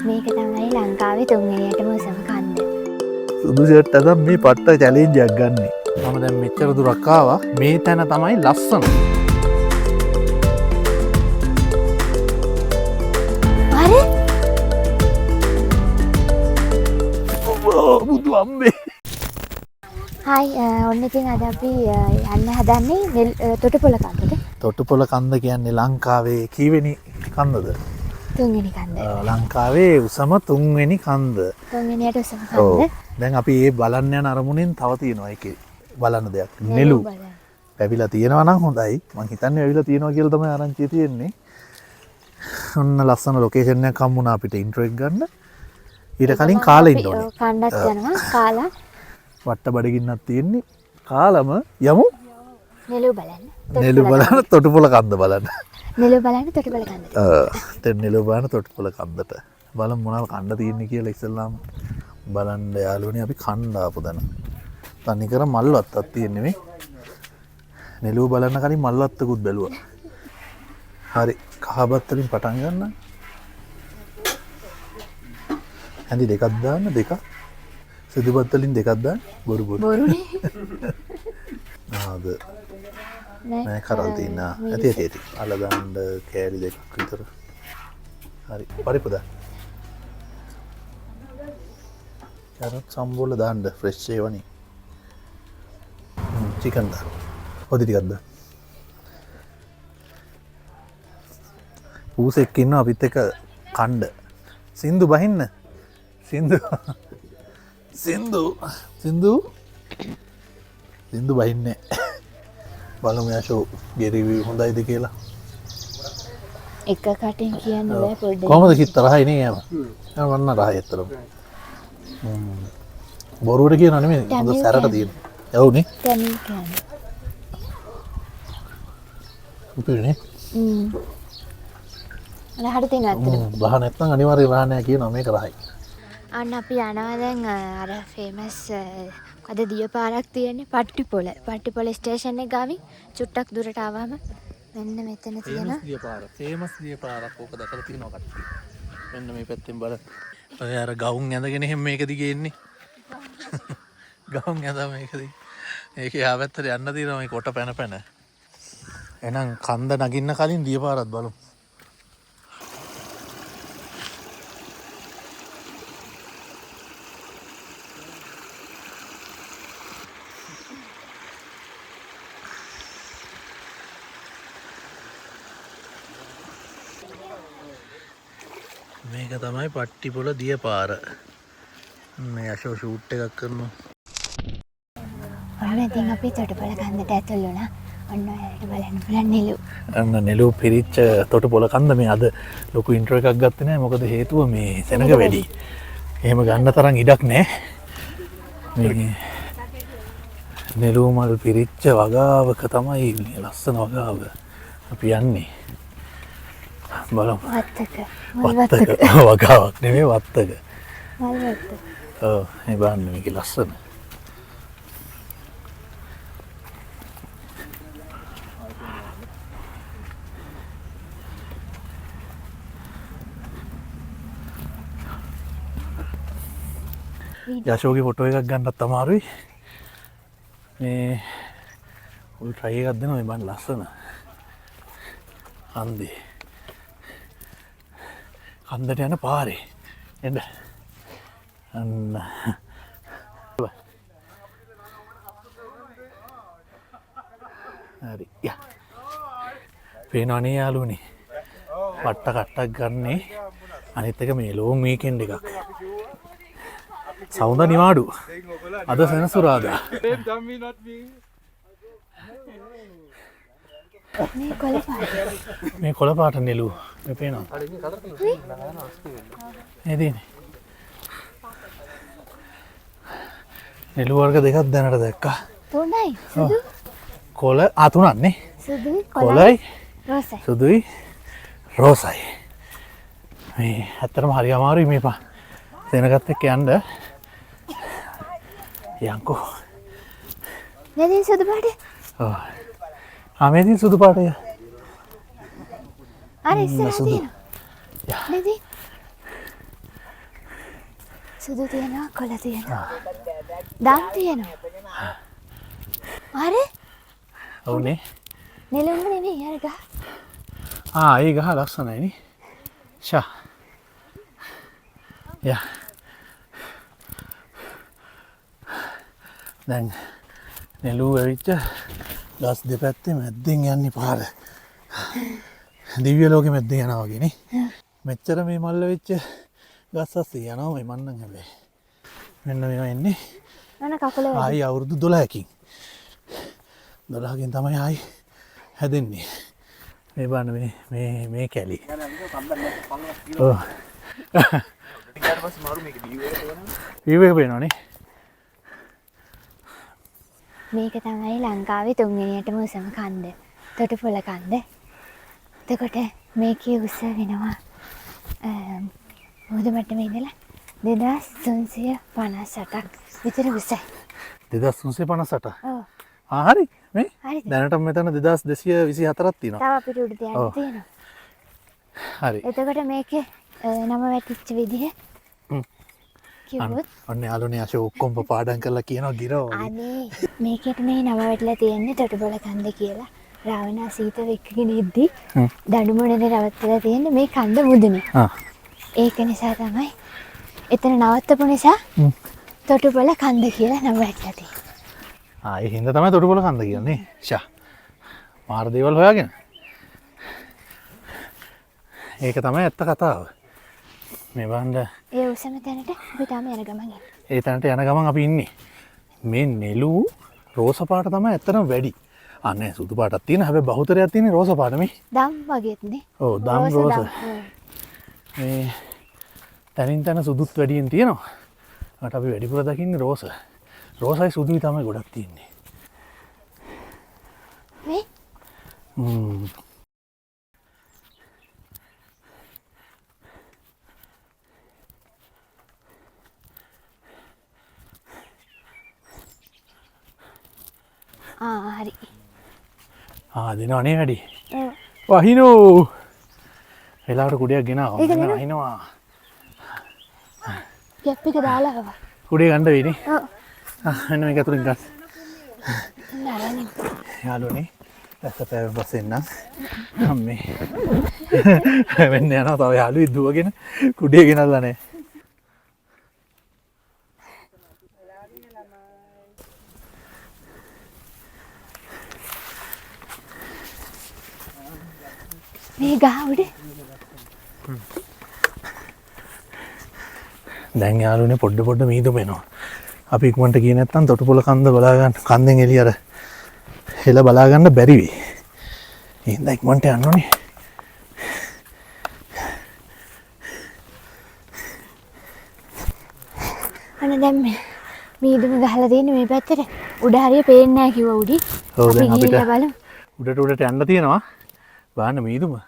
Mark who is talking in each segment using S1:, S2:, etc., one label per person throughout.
S1: මේක තමයි ලංකාවේ තුන්වෙනියටම උසම කන්ද.
S2: සුදු ෂර්ට් එකක් මේ පට්ට චැලෙන්ජ් එකක් ගන්නෙ. මම දැන් මෙච්චර දුරක් ආවා. මේ තැන තමයි ලස්සන.
S1: අර
S2: බුදු අම්මේ.
S1: හයි ඔන්න ඉතින් අද අපි යන්න හදන්නේ තොටුපොළ කන්දට.
S2: තොටුපොළ කන්ද කියන්නේ ලංකාවේ කීවෙනි කන්දද?
S1: තුන්වෙනි කන්ද.
S2: ලංකාවේ උසම තුන්වෙනි කන්ද.
S1: තුන්වෙනියට උසම කන්ද.
S2: දැන් අපි ඒ බලන්න යන අරමුණෙන් තව තියෙනවා ඒකේ බලන්න දෙයක්. නෙළු. පැවිලා තියෙනවා නම් හොඳයි. මං හිතන්නේ පැවිලා තියෙනවා කියලා තමයි ආරංචිය තියෙන්නේ. ඔන්න ලස්සන ලොකේෂන් එකක් හම්බුණා අපිට ඉන්ට්‍රෝ එක ගන්න. ඊට කලින් කාලා ඉන්න ඕනේ.
S1: කණ්ඩත් යනවා කාලා.
S2: වට්ට බඩගින්නක් තියෙන්නේ. කාලම යමු.
S1: නෙළු බලන්න.
S2: නෙළු බලන්න තොටුපොළ කන්ද බලන්න.
S1: නෙළු බලන්න තොටුපොළ කන්දට.
S2: දැන් නෙළු බලන්න තොටුපොළ කන්දට. බලමු මොනවද කන්න තියෙන්නේ කියලා ඉස්සෙල්ලාම බලන්න යාළුවනේ අපි කන්න ආපු දන. තනිකර මල් වත්තක් තියෙන්නේ මේ. නෙළුව බලන්න කලින් මල් වත්තකුත් බැලුවා. හරි කහබත් වලින් පටන් ගන්න. හැඳි දෙකක් දාන්න දෙකක්. සුදුපත් වලින් දෙකක් දාන්න. බොරු.
S1: බොරුනේ.
S2: ආද. නෑ කරල් තියෙනවා. ඇති. අල දාන්න කෑලි දෙකක් විතර. හරි පරිප්පු දාන්න. carrot සම්බෝල දාන්න ෆ්‍රෙෂ් ඒවනේ. චිකන් දාන්න. පොඩි ටිකක් දාන්න. පූසෙක් ඉන්නවා අපිත් එක්ක කණ්ඩ. සින්දු බහින්න. සින්දු බහින්නේ. බලමු යාෂෝ ගේ රිවිව් හොඳයිද කියලා.
S1: එක කටින් කියන්න බෑ පොඩ්ඩක්.
S2: කොහමද කිත් තරහයි නේ යම. වන්න රහයි ඇත්තටම. බොරුවට කියනවා නෙමෙයි හොඳ සැරට තියෙන. යවුනේ.
S1: තනින් කියන්නේ.
S2: උපේනේ.
S1: රහට තියෙන ඇත්තටම.
S2: බහ නැත්නම් අනිවාර්යෙන් රහ නැහැ කියනවා මේක රහයි.
S1: අන්න අපි යනවා දැන් අර ෆේමස් අද දියපාරක් තියෙන්නේ පට්ටිපොළ ස්ටේෂන් එක ගාවින් චුට්ටක් දුරට ආවම මෙන්න මෙතන තියෙන
S2: ෆේමස් දියපාරක් ඕක දැකලා තියෙනවා කට්ටිය. මෙන්න මේ පැත්තෙන් බලන්න. ඔය අර ගවුම් ඇඳගෙන එහෙම මේක දිගේ එන්නේ. ගවුම් ඇඳලා මේක දිගේ. ඒකේ ආවැත්තට යන්න තියෙනවා මේ කොට පැන. එහෙනම් කන්ද නගින්න කලින් දියපාරක් බලමු. මේක තමයි පට්ටිපොළ දියපාර. මේ යෂෝ ෂූට් එකක් කරනවා.
S1: ඔන්න ඉතින් අපි තොටුපොළ කන්දට ඇතුල් වුණා. ඔන්න ඔයාලට බලන්න පුළුවන් නෙළු.
S2: අන්න නෙළු පිරිච්ච තොටුපොළ කන්ද මේ අද ලොකු ඉන්ට්‍රෝ එකක් ගත්තේ නැහැ. මොකද හේතුව මේ සෙනඟ වැඩි. එහෙම ගන්න තරම් ඉඩක් නැහැ. මේ නෙළු මල් පිරිච්ච වගාවක තමයි ලස්සන වගාව. අපි යන්නේ. බලමු.
S1: වත්තක.
S2: වගාවක් නෙමෙයි වත්තක.
S1: මල් වත්ත.
S2: ඔව් මේ බලන්න මේක ලස්සන. යශෝගේ ෆොටෝ එකක් ගන්නත් අමාරුයි. මේ උල් ට්‍රයි එකක් දෙනවා මේ බලන්න ලස්සන. හන්දේ. කන්දට යන පාරේ එන්න අන්න හරි යා පේනවනේ යාළුවනේ වට්ට කට්ටක් ගන්නේ අනිත් එක මේ ලෝන් වීකෙන්ඩ් එකක් සවුද නිවාඩු අද සෙනසුරාදා මේ කොළ පාට නෙළු මේ පේනවා නේද නෙළු වර්ග දෙකක් දැනට දැක්කා
S1: තුනයි සුදු
S2: කොළ තුනක් නේ
S1: සුදුයි
S2: කොළයි
S1: රෝසයි
S2: සුදුයි රෝසයි මේ ඇත්තටම හරි අමාරුයි මේ සෙනගත් එක්ක යන්න යන්කෝ
S1: නේද සුදු පාටේ
S2: ඔව් ආමේදී සුදු පාටය
S1: අර ඉස්සරහ තියෙනවා නේද සුදු තියෙනවා කොළ තියෙනවා. දම් තියෙනවා. අර
S2: ඔව්නේ.
S1: නෙළුම් නෙමෙයි අර ගහ.
S2: ඒ ගහ ලස්සනයි නේ. ෂා. යා. දැන් නෙළුම් වෙවිච්ච ගස් දෙපැත්තේ මැද්දෙන් යන්නේ පාර. දිව්‍ය ලෝකෙ මැද්දෙන් යනවා වගේ නේ. මෙච්චර මේ මල්ල වෙච්ච ගස් අස්සේ යනවා මේ මන්නම් හැබැයි. මෙන්න මේවා එන්නේ.
S1: අන කකුල වැඩි.
S2: ආයි අවුරුදු 12කින්. 12කින් තමයි ආයි හැදෙන්නේ. මේ බලන්න මේ කැලි. ඔව්. ඊට පස්සේ මාරු මේක view එක පේනවනේ.
S1: මේක තමයි ලංකාවේ තුන්වෙනියටම උසම කන්ද. තොටුපොළ කන්ද. එතකොට මේකේ උස වෙනවා මුහුදු මට්ටමේ ඉඳලා 2358ක් විතර උසයි.
S2: 2358.
S1: ඔව්.
S2: හරි මේ
S1: හරිද?
S2: දැනටම මෙතන 2224ක් තියෙනවා.
S1: තව අපිට උඩට යන්න තියෙනවා.
S2: හරි.
S1: එතකොට මේකේ නම වැටිච්ච විදිහ කිව්වොත්
S2: ඔන්න යාළුවනේ අශෝක ඔක්කොම පාඩම් කරලා කියනවා ගිරෝ.
S1: අනේ මේකට මේ නම වැටලා තියෙන්නේ තොටුපොළ කන්ද කියලා. රාවණා සීතව එක්කගෙන ඉද්දි දඬුමුණනේ නවත්තලා තියෙන්නේ මේ කන්ද මුදුනේ. ඒක නිසා තමයි එතන නවත්තපු නිසා තොටුපොළ කන්ද කියලා නම වැටලා තියෙන්නේ.
S2: ඒ හින්දා තමයි තොටුපොළ කන්ද කියන්නේ. ෂා. මාර දේවල් හොයාගෙන. ඒක තමයි ඇත්ත කතාව. මේ බණ්ඩ
S1: ඒ උසම තැනට අපි තාම යන ගමන් ඉන්නේ.
S2: ඒ තැනට යන ගමන් අපි ඉන්නේ. මේ නෙළු රෝස පාට තමයි ඇත්තටම වැඩි. අනේ සුදු පාටක් තියෙන හැබැයි බහුතරයක් තියෙන්නේ රෝස පාට මේ.
S1: දම් වගේත් නේ.
S2: ඔව් දම් රෝස. මේ තනින් තන සුදුත් වැඩියෙන් තියෙනවා. මට අපි වැඩිපුර දකින්නේ රෝස. රෝසයි සුදුයි තමයි ගොඩක් තියෙන්නේ.
S1: මේ හරි.
S2: දෙනවනේ වැඩි.
S1: ඔව්.
S2: වහිනෝ. වෙලාවට කුඩයක් ගෙනාවා. මෙන්න වහිනවා.
S1: කැප් එක දාලා ආවා.
S2: කුඩේ ගන්න වෙයිනේ.
S1: ඔව්.
S2: මෙන්න මේක අතුරින් ගන්න.
S1: නරනේ.
S2: යාළුවනේ දැස්ස පෑවෙන් පස්සේ එන්නම්. අම්මේ. වෙන්න යනවා තව යාළුවෙක් දුවගෙන කුඩේ ගෙනල්ලා නැහැ.
S1: මේ ගහ උඩ
S2: දැන් යාළුවනේ පොඩ්ඩ මීදුම එනවා. අපි ඉක්මනට ගියේ නැත්තම් තොටුපොළ කන්ද බලා ගන්න කන්දෙන් එළිය අර හෙල බලා ගන්න බැරි වෙයි. එහෙනම් ඉක්මනට යන්න ඕනේ.
S1: අනේ දැන් මීදුම ගහලා තියෙන්නේ මේ පැත්තට. උඩ හරිය පේන්නේ නැහැ කිව්වා උඩි.
S2: ඔව් දැන් අපිට
S1: බලමු.
S2: උඩට යන්න තියෙනවා. බලන්න මීදුම.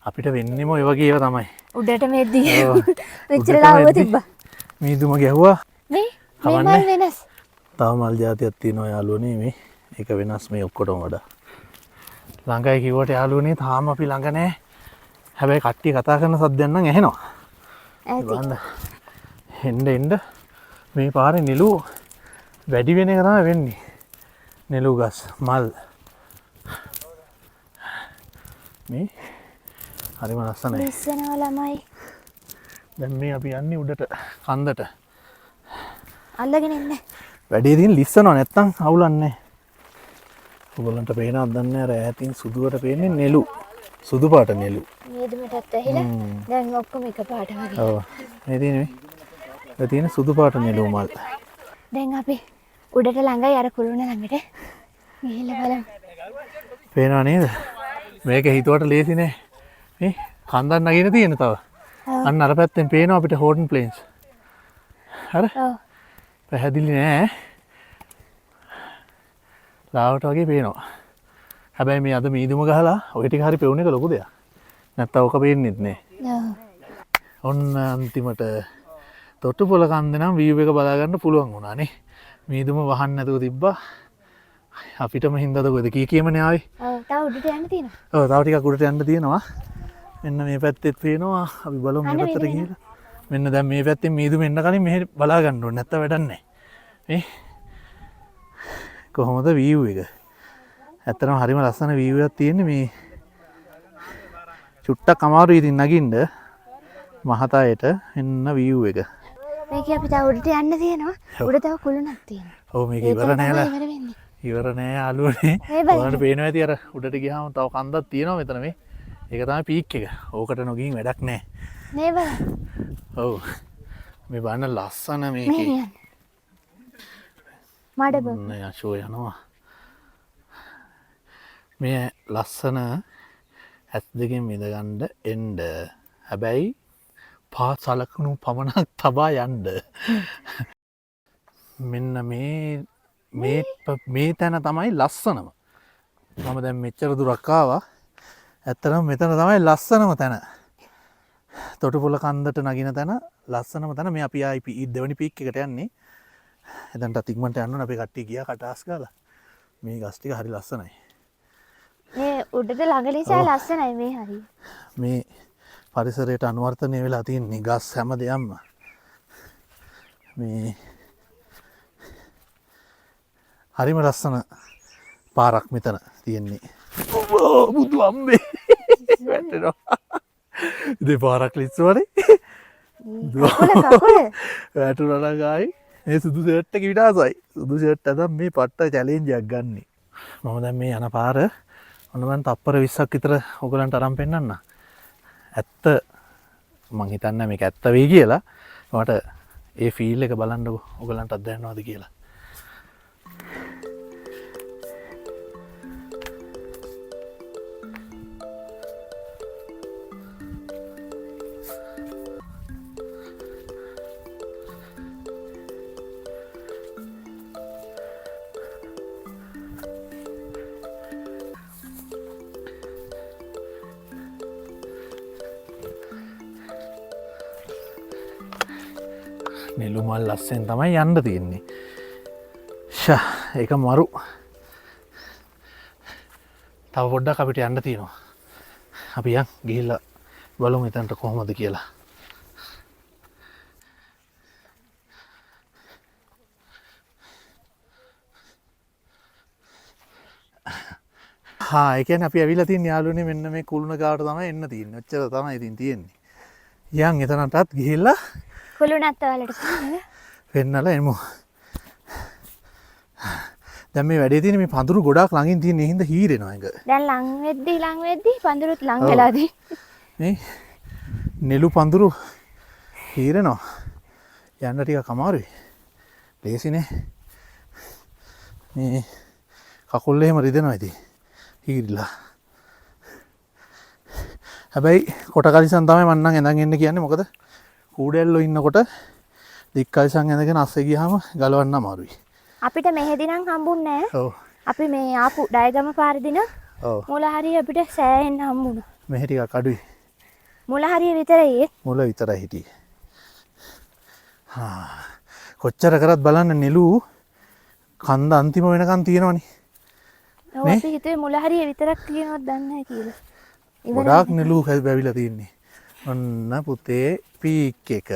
S2: අපිට වෙන්නේම ඔය වගේ ඒවා තමයි.
S1: උඩට මෙද්දි. මෙච්චර ලාව තිබ්බා.
S2: මීදුම ගැහුවා.
S1: මේ මල් වෙනස්.
S2: තව මල් జాතියක් තියෙනවා යාළුවනේ මේ. ඒක වෙනස් මේ ඔක්කොටම වඩා. ළඟයි කිව්වට යාළුවනේ තාම අපි ළඟ නැහැ. හැබැයි කට්ටිය කතා කරන සද්දයක් නම් ඇහෙනවා. බලන්න. එන්න මේ පාරේ නෙළු වැඩි වෙන එක තමයි වෙන්නේ. නෙළු ගස් මල් මේ හරිම ලස්සනයි.
S1: ඉස්සෙනවා ළමයි.
S2: දැන් මේ අපි යන්නේ උඩට කන්දට.
S1: අල්ලගෙන ඉන්නේ.
S2: වැඩේ තියෙන ලිස්සනවා නැත්තම් අවුලන්නේ නැහැ. ඔයගොල්ලන්ට පේනවද දන්නේ නැහැ. ඈතින් සුදුවට පේන්නේ නෙළු. සුදු පාට නෙළු.
S1: මීදුමටත් ඇහිලා දැන් ඔක්කොම එක පාට වගේ.
S2: ඔව්. මේ තියෙන්නේ මේ තියෙන සුදු පාට නෙළු මල්.
S1: දැන් අපි උඩට ළඟයි අර කුළුණ ළඟට ගිහිල්ලා බලමු.
S2: පේනව නේද? මේක හිතුවට ලේසි නෑ. මේ කන්දක් නගින තියෙන තව. අන්න අර පැත්තෙන් පේනවා අපිට හෝටන් ප්ලේන්ස්. හරි?
S1: ඔව්.
S2: පැහැදිලි නෑ. ලාවට වගේ පේනවා. හැබැයි මේ අද මීදුම ගහලා ඔය ටික හරි පෙවුන එක ලොකු දෙයක්. නැත්තම් ඔක පේන්නෙත් නෑ.
S1: ඔව්.
S2: ඔන්න අන්තිමට තොටුපොළ කන්ද නම් view එක බලා ගන්න පුළුවන් වුණා නේ. මීදුම වහන්න නැතුව තිබ්බා. අපිටම හින්දාද කොහෙද කීමනේ ආවේ.
S1: ඔව් තව උඩට යන්න තියෙනවා.
S2: ඔව් තව ටිකක් උඩට යන්න තියෙනවා. මෙන්න මේ පැත්තෙත් පේනවා. අපි බලමු මේ පැත්තට ගිහලා. මෙන්න දැන් මේ පැත්තෙන් මීදුම එන්න කලින් මෙහෙ බලා ගන්න ඕනේ නැත්නම් වැඩක් නැහැ. මේ කොහොමද view එක? ඇත්තටම හරිම ලස්සන view එකක් තියෙන්නේ මේ. චුට්ටක් අමාරුයි ඉතින් නගින්න මහතායට එන්න view එක.
S1: මේක අපි තව උඩට යන්න තියෙනවා. උඩ තව කුළුණක් තියෙනවා.
S2: ඔව් මේක ඉවර නෑලා. ඉවර නෑ යාළුවනේ. ඔයාලට පේනවා ඇති අර උඩට ගියාම තව කන්දක් තියෙනවා මෙතන මේ. ඒක තමයි පීක් එක. ඕකට නොගින් වැඩක් නෑ.
S1: නේ බලන්න.
S2: ඔව්. මේ බලන්න ලස්සන මේකේ.
S1: මඩ බෝ.
S2: නේ අශෝ යනවා. මේ ලස්සන ඇස් දෙකෙන් මිදගන්න එන්න. හැබැයි පාත් සලකුණු පමණක් තබා යන්න. මෙන්න මේ තැන තමයි ලස්සනම. මම දැන් මෙච්චර දුරක් ආවා. ඇත්තටම මෙතන තමයි ලස්සනම තැන. තොටුපොළ කන්දට නගින තැන ලස්සනම තැන. මේ අපි ආයි දෙවනි පීක් එකට යන්නේ. එතනට ඉක්මනට යන්න ඕන. අපේ කට්ටිය ගියා කටාස් ගාලා. මේ ගස් ටික හරි ලස්සනයි.
S1: මේ උඩට ළඟ නිසා ලස්සනයි මේ හරිය.
S2: මේ පරිසරයට අනුවර්තනය වෙලා තියෙන්නේ ගස් හැම දෙයක්ම. මේ හරිම ලස්සන පාරක් මෙතන තියෙන්නේ. බුදු අම්මේ වැටෙනවා. ඉතින් පාරක් ලිස්සුවනේ.
S1: කකුල
S2: වැටුණා ගායි. මේ සුදු ෂර්ට් එක විනාසයි. සුදු ෂර්ට් එක මේ පට්ට චැලෙන්ජ් එකක් ගන්නෙ. මම දැන් මේ යන පාර ඔන්න මම තප්පර 20ක් විතර ඔයගලන්ට අරන් පෙන්නන්න. ඇත්ත මං හිතන්නේ මේක ඇත්ත වෙයි කියලා. මට ඒ ෆීල් එක බලන්නකො ඔයගලන්ටත් දැනනවද කියලා. නෙළුමල් ලස්සෙන් තමයි යන්න තියෙන්නේ. ඒක මරු. තව පොඩ්ඩක් අපිට යන්න තියෙනවා. අපි යන් ගිහිල්ලා බලමු එතනට කොහොමද කියලා. ඒ කියන්නේ අපි ඇවිල්ලා තියෙන යාළුවනේ මෙන්න මේ කුළුණ ගාවට තමයි එන්න තියෙන්නේ. ඔච්චර තමයි ඉතින් තියෙන්නේ. යන් එතනටත් ගිහිල්ලා
S1: කුළුණත් වලට
S2: පෙන්නලා එමු. දැන් මේ වැඩේ තියෙන්නේ මේ පඳුරු ගොඩාක් ළඟින් තියෙන හින්දා හීරෙනවා එක.
S1: දැන් ලං වෙද්දි පඳුරුත් ලං වෙලාදී.
S2: මේ නෙළු පඳුරු හීරෙනවා. යන්න ටිකක් අමාරුයි. ලේසිනේ. මේ කකුල් එහෙම රිදෙනවා ඉතින්. හීරිලා. හැබැයි කොට කලිසම් තමයි මම නම් එඳන් එන්න කියන්නේ. මොකද කූඩැල්ලෝ ඉන්නකොට දික් කලිසම් ඇඳගෙන අස්සේ ගියාම ගලවන්න අමාරුයි.
S1: අපිට මෙහෙදි නම් හම්බුන්නේ නැහැ.
S2: ඔව්.
S1: අපි මේ ආපු ඩයගම පාරදී නම්
S2: ඔව්.
S1: මුල හරිය අපිට සෑහෙන්න හම්බුණා.
S2: මෙහෙ ටිකක් අඩුයි.
S1: මුල හරිය විතරයි ඒ.
S2: මුල විතරයි හිටියේ. කොච්චර කරත් බලන්න නෙළු කන්ද අන්තිම වෙනකන් තියෙනවනේ.
S1: ඔව් අපි හිතුවේ මුල හරිය විතරක් තියෙනවද දන්නේ නැහැ කියලා.
S2: ගොඩාක් නෙළු බැවිලා තියෙන්නේ. ඔන්න පුතේ පීක් එක.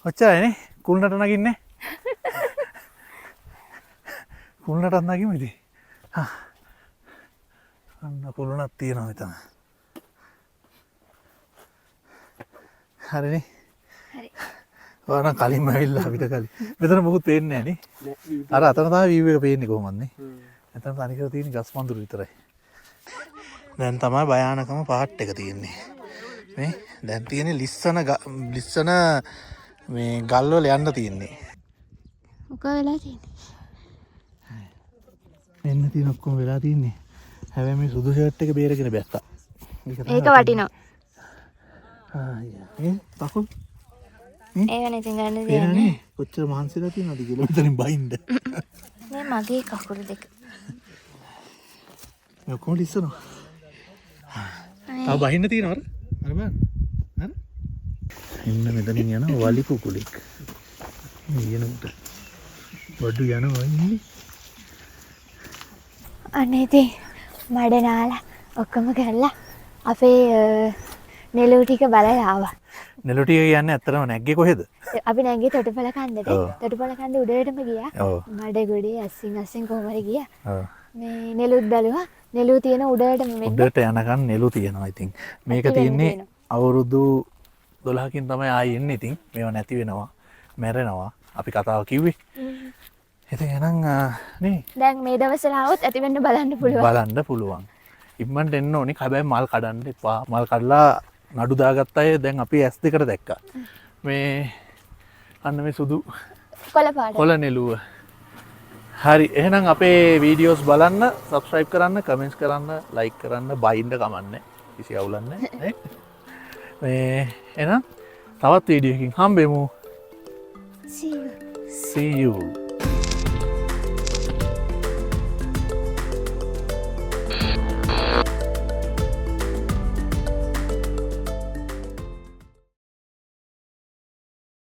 S2: ඔච්චරයිනේ කුළුණට නගින්නේ. කුළුණටත් නගිමු ඉතින්. අන්න කුළුණක් තියෙනවා මෙතන. හරිනේ.
S1: හරි.
S2: ඔයාලා කලින්ම ඇවිල්ලා අපිට කලින්. මෙතන මොකුත් පේන්නේ නැහැ නේ. අර අතන තමයි view එක පේන්නේ කොහොමද නේ. මෙතන තනිකර තියෙන ගස් පඳුරු විතරයි. දැන් තමයි භයානකම පාට් එක තියෙන්නේ. මේ දැන් තියෙන්නේ ලිස්සන මේ ගල් වල යන්න තියෙන්නේ.
S1: මොකද වෙලා තියෙන්නේ?
S2: මෙන්න තියෙන ඔක්කොම වෙලා තියෙන්නේ. හැබැයි මේ සුදු ෂර්ට් එක බේරගෙන බැස්සා.
S1: ඒක වටිනවා.
S2: ඒ තකුල්
S1: ඒක නෙතින් ගන්න දෙන්නේ.
S2: කොච්චර මහන්සිලා තියෙනවද කියලා මෙතනින් බයින්ද.
S1: මේ මගේ කකුල් දෙක.
S2: මේ කොහොමද ඉස්සනවා? තව බහින්න තියෙනවද? අර බලන්න. හරි. ඉන්න මෙතනින් යන වලි කුකුලෙක්. ඊයනකට. වඩු යනවා ඉන්නේ.
S1: අනේ ඉතින් මඩ නාලා ඔක්කොම කරලා අපේ නෙළුව ටික බලලා ආවා.
S2: නෙලොටිය කියන්න ඇත්තරම නැග්ගෙ කොහෙද?
S1: අපි නැගියේ තොටුපළ කන්දට.
S2: ඔව්.
S1: තොටුපළ කන්ද උඩටම ගියා.
S2: ඔව්.
S1: මඩගොඩේ අස්සින් කොහොම හරි ගියා.
S2: ඔව්.
S1: මේ නෙළුත් බැලුවා. නෙළුව තියෙන උඩටම මෙන්න.
S2: උඩට යනකන් නෙළු තියෙනවා ඉතින්. මේක
S1: ඇති වෙන්න
S2: තියෙන්නේ
S1: තියෙනවා.
S2: අවුරුදු 12කින් තමයි ආයෙ එන්නේ ඉතින්. මේවා නැති වෙනවා. මැරෙනවා. අපි කතාව කිව්වේ. ඉතින් එහෙනම් නේ
S1: දැන් මේ දවස්වල આવොත් ඇති වෙන්න බලන්න පුළුවන්.
S2: බලන්න පුළුවන්. ඉක්මනට එන්න ඕනේ. හැබැයි මල් කඩන්න එපා. මල් කඩලා නඩු දාගත්ත අය දැන් අපි S2කට දැක්කා. මේ අන්න මේ සුදු
S1: කොළ පාට.
S2: කොළ නෙළුව. හරි එහෙනම් අපේ වීඩියෝස් බලන්න, සබස්ක්‍රයිබ් කරන්න, කමෙන්ට්ස් කරන්න, ලයික් කරන්න, බයින්න කමන්නේ. කිසි අවුලක් නැහැ. මේ එහෙනම් තවත් වීඩියෝ එකකින් හම්බෙමු.
S1: See you.
S2: See you.